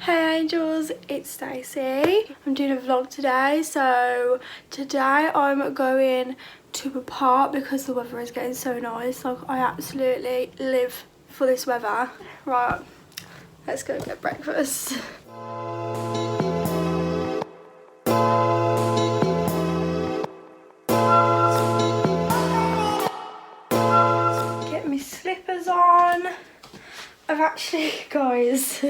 Hey angels, it's Stacey. I'm doing a vlog today. So today I'm going to a park because the weather is getting so nice. Like, I absolutely live for this weather. Right, let's go get breakfast. Get my slippers on. I've actually, guys,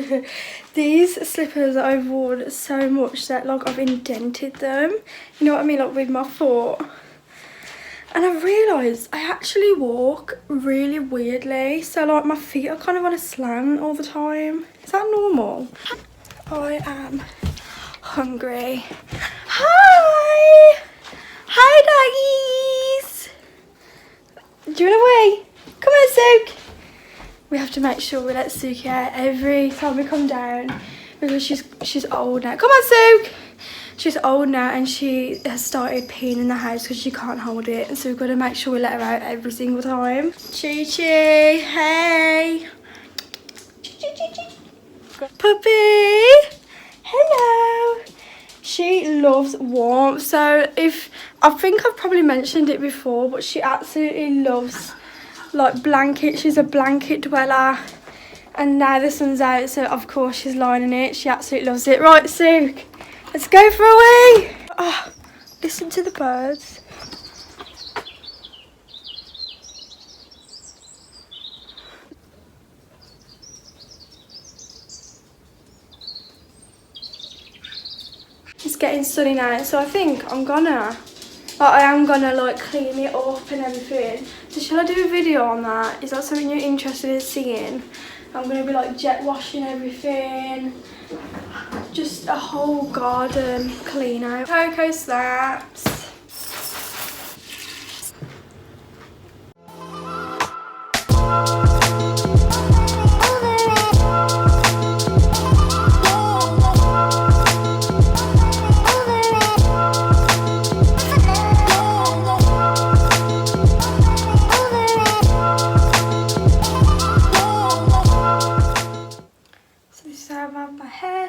these slippers I've worn so much that like I've indented them, you know what I mean, like with my foot. And I realised I actually walk really weirdly, so like my feet are kind of on a slant all the time. Is that normal? I am hungry. Hi! Hi doggies! Do you want away? Come on, Sook! We have to make sure we let Suki out every time we come down because she's old now. Come on, Suki! She's old now and she has started peeing in the house because she can't hold it. So we've got to make sure we let her out every single time. Chi-Chi, hey! Puppy! Hello! She loves warmth. So I think I've probably mentioned it before, but she absolutely loves like blankets. She's a blanket dweller, and now the sun's out, so of course she's lying in it. She absolutely loves it. Right, Sook, let's go for a wee. Oh, listen to the birds. It's getting sunny now, so I think I am gonna like clean it up and everything. So shall I do a video on that? Is that something you're interested in seeing? I'm gonna be like jet washing everything. Just a whole garden clean out. Cocoa slaps.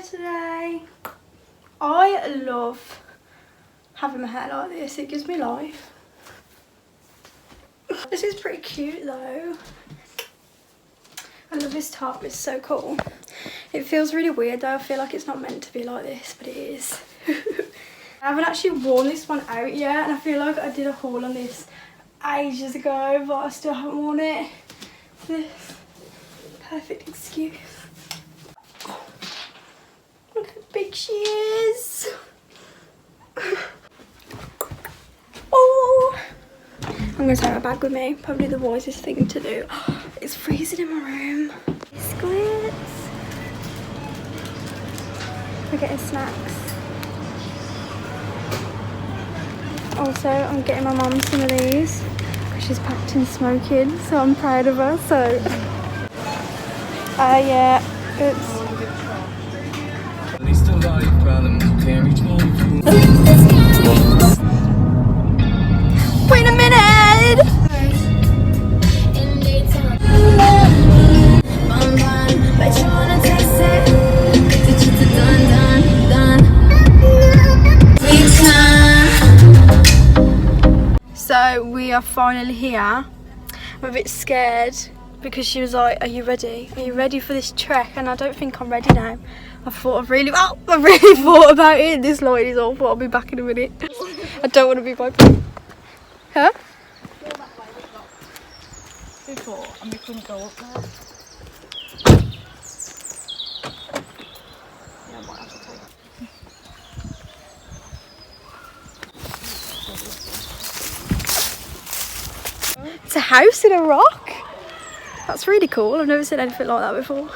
Today I love having my hair like this. It gives me life. This is pretty cute though. I love this top, it's so cool. It feels really weird though. I feel like it's not meant to be like this, but it is. I haven't actually worn this one out yet, and I feel like I did a haul on this ages ago, but I still haven't worn it. This perfect excuse. Look how big she is. Oh, I'm gonna take my bag with me. Probably the wisest thing to do. It's freezing in my room. Biscuits. We're getting snacks. Also, I'm getting my mum some of these because she's packed in smoking, so I'm proud of her. So, yeah, oops. Wait a minute! So we are finally here. I'm a bit scared because she was like, are you ready? Are you ready for this trek? And I don't think I'm ready now. I really thought about it. This light is awful. I'll be back in a minute. I don't want to be by. Huh? Before, and we couldn't go up there. Yeah, I might have to take it. It's a house in a rock. That's really cool. I've never seen anything like that before.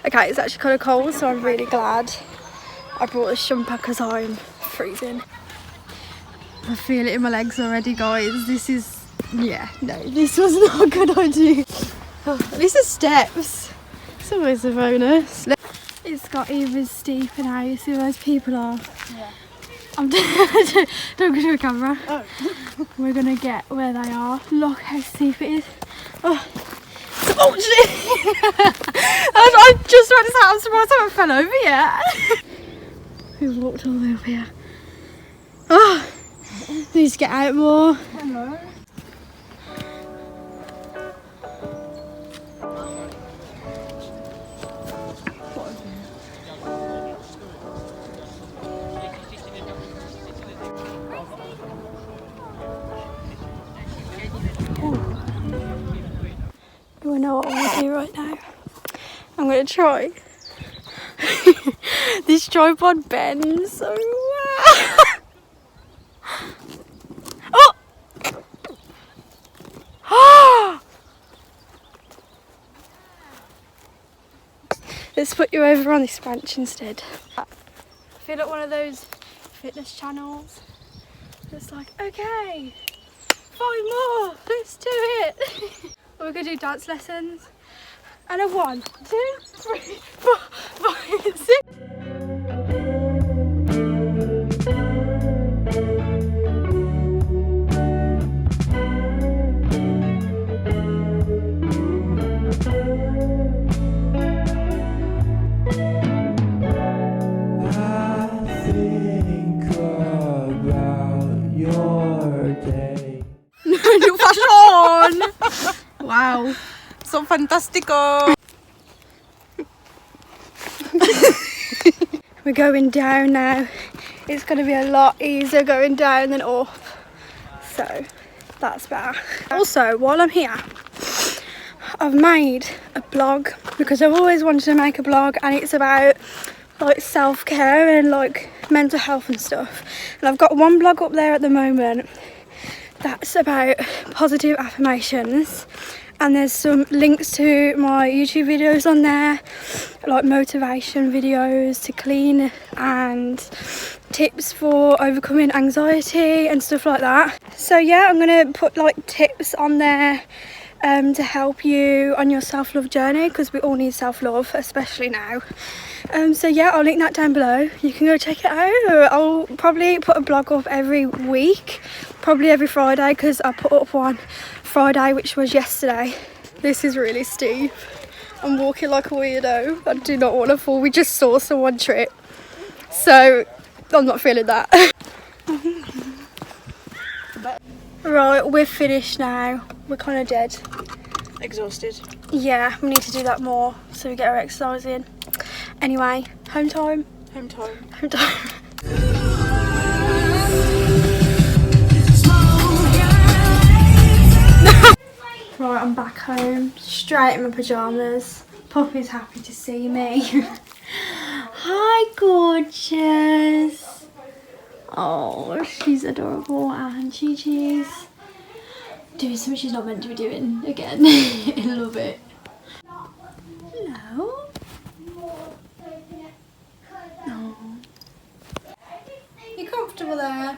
Okay, it's actually kind of cold, so I'm really glad I brought this jumper because I'm freezing. I feel it in my legs already, guys. This is, yeah, no, this was not a good idea. Oh, these are steps. It's always a bonus. It's got even steeper now. You see where those people are? Yeah. Don't go to the camera. Oh. We're gonna get where they are. Look how steep it is. Oh shit! I just went to say, I'm surprised I haven't fell over yet. We've walked all the way up here. Oh, need to get out more. Hello. You wanna know what I'm gonna do right now? I'm gonna try. This tripod bends so well. Oh! Let's put you over on this branch instead. I feel like one of those fitness channels. It's like, okay, 5 more, let's do it. We're gonna do dance lessons. And a 1, 2, 3, 4, 5, 6. New fashion! Wow, so fantastico! We're going down now. It's going to be a lot easier going down than up, so that's better. Also, while I'm here, I've made a blog because I've always wanted to make a blog, and it's about like self-care and like mental health and stuff. And I've got one blog up there at the moment that's about positive affirmations, and there's some links to my YouTube videos on there, like motivation videos to clean and tips for overcoming anxiety and stuff like that. So yeah, I'm gonna put like tips on there to help you on your self-love journey, because we all need self-love, especially now. So yeah, I'll link that down below. You can go check it out. I'll probably put a blog up every week, probably every Friday, because I put up one Friday, which was yesterday. This is really steep. I'm walking like a weirdo. I do not want to fall. We just saw someone trip, so I'm not feeling that. Right, we're finished now. We're kind of dead. Exhausted. Yeah, we need to do that more so we get our exercise in. Anyway, home time. Home time. Home time. Right, I'm back home, straight in my pyjamas. Poppy's happy to see me. Hi, gorgeous. Oh, she's adorable, and Gigi's doing something she's not meant to be doing again. I love it. Hello. Oh. You comfortable there?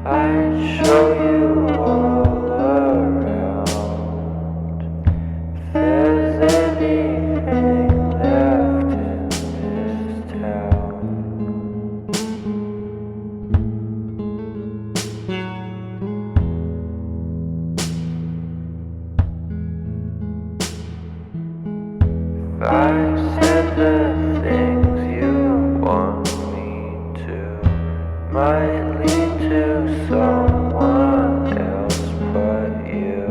I'd show you all around. If there's anything left in this town. If I said the things you want me might lead to someone else but you.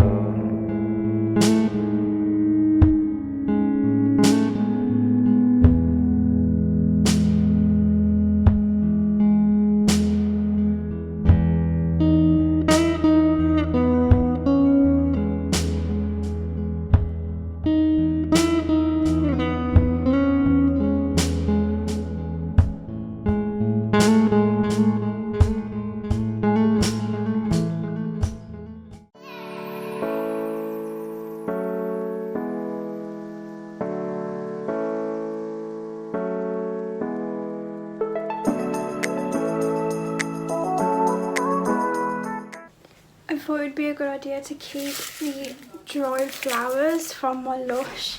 I thought it would be a good idea to keep the dried flowers from my Lush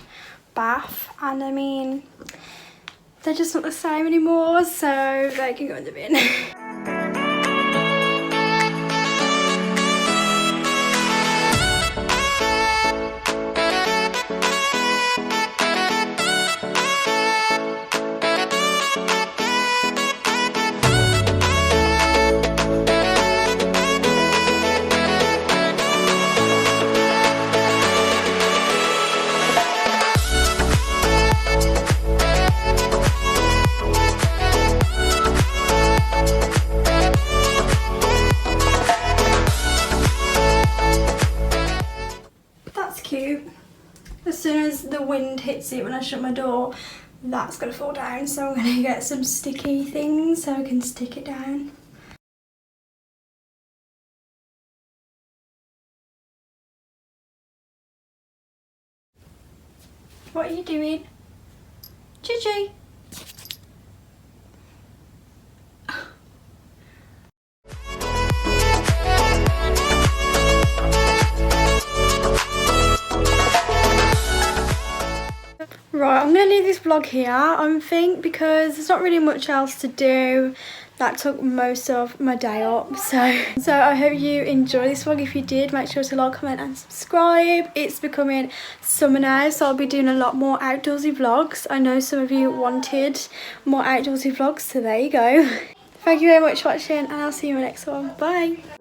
bath, and I mean, they're just not the same anymore, so they can go in the bin. Cute. As soon as the wind hits it when I shut my door, that's gonna fall down, so I'm gonna get some sticky things so I can stick it down. What are you doing? Gigi? Right, I'm going to leave this vlog here, I think, because there's not really much else to do. That took most of my day up, so I hope you enjoy this vlog. If you did, make sure to like, comment and subscribe. It's becoming summer now, so I'll be doing a lot more outdoorsy vlogs. I know some of you wanted more outdoorsy vlogs, so there you go. Thank you very much for watching, and I'll see you in my next one. Bye!